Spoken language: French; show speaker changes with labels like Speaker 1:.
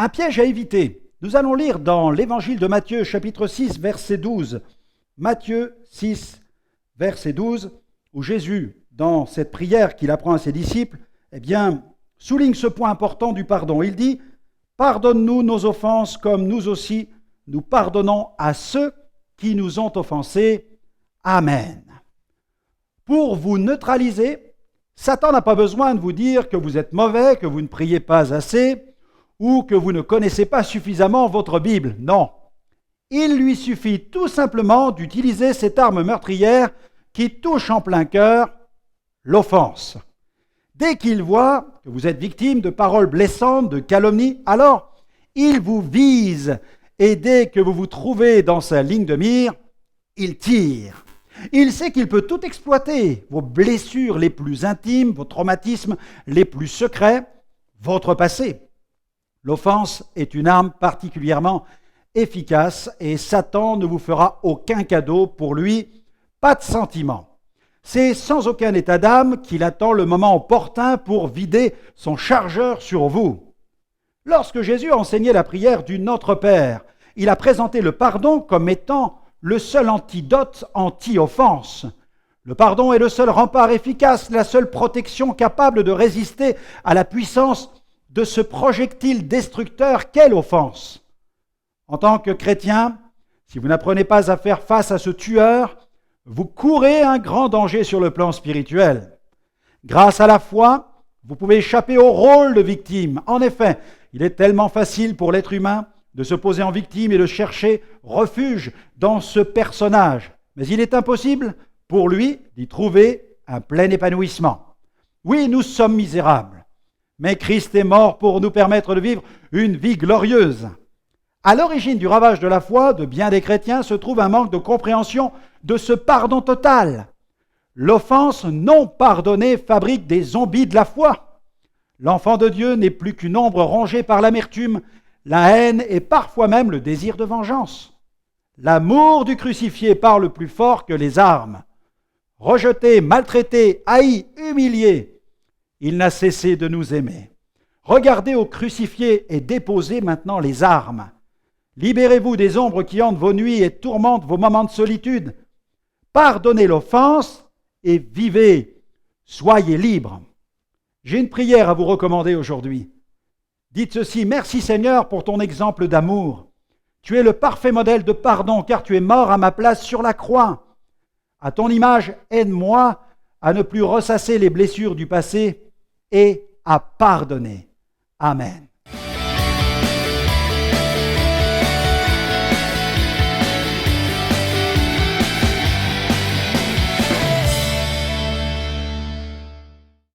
Speaker 1: Un piège à éviter. Nous allons lire dans l'évangile de Matthieu, chapitre 6, verset 12. Matthieu 6, verset 12, où Jésus, dans cette prière qu'il apprend à ses disciples, souligne ce point important du pardon. Il dit « Pardonne-nous nos offenses comme nous aussi nous pardonnons à ceux qui nous ont offensés. Amen. » Pour vous neutraliser, Satan n'a pas besoin de vous dire que vous êtes mauvais, que vous ne priez pas assez ou que vous ne connaissez pas suffisamment votre Bible. Non. Il lui suffit tout simplement d'utiliser cette arme meurtrière qui touche en plein cœur l'offense. Dès qu'il voit que vous êtes victime de paroles blessantes, de calomnies, alors il vous vise et dès que vous vous trouvez dans sa ligne de mire, il tire. Il sait qu'il peut tout exploiter, vos blessures les plus intimes, vos traumatismes les plus secrets, votre passé. L'offense est une arme particulièrement efficace et Satan ne vous fera aucun cadeau. Pour lui, pas de sentiment. C'est sans aucun état d'âme qu'il attend le moment opportun pour vider son chargeur sur vous. Lorsque Jésus a enseigné la prière du Notre Père, il a présenté le pardon comme étant le seul antidote anti-offense. Le pardon est le seul rempart efficace, la seule protection capable de résister à la puissance de ce projectile destructeur qu'est l'offense. En tant que chrétien, si vous n'apprenez pas à faire face à ce tueur, vous courez un grand danger sur le plan spirituel. Grâce à la foi, vous pouvez échapper au rôle de victime. En effet, il est tellement facile pour l'être humain de se poser en victime et de chercher refuge dans ce personnage. Mais il est impossible pour lui d'y trouver un plein épanouissement. Oui, nous sommes misérables, mais Christ est mort pour nous permettre de vivre une vie glorieuse. À l'origine du ravage de la foi de bien des chrétiens se trouve un manque de compréhension de ce pardon total. L'offense non pardonnée fabrique des zombies de la foi. L'enfant de Dieu n'est plus qu'une ombre rongée par l'amertume, la haine et parfois même le désir de vengeance. L'amour du crucifié parle plus fort que les armes. Rejeté, maltraité, haï, humilié, il n'a cessé de nous aimer. Regardez au crucifié et déposez maintenant les armes. Libérez-vous des ombres qui hantent vos nuits et tourmentent vos moments de solitude. Pardonnez l'offense et vivez. Soyez libres. J'ai une prière à vous recommander aujourd'hui. Dites ceci: merci Seigneur pour ton exemple d'amour. Tu es le parfait modèle de pardon car tu es mort à ma place sur la croix. À ton image, aide-moi à ne plus ressasser les blessures du passé et à pardonner. Amen.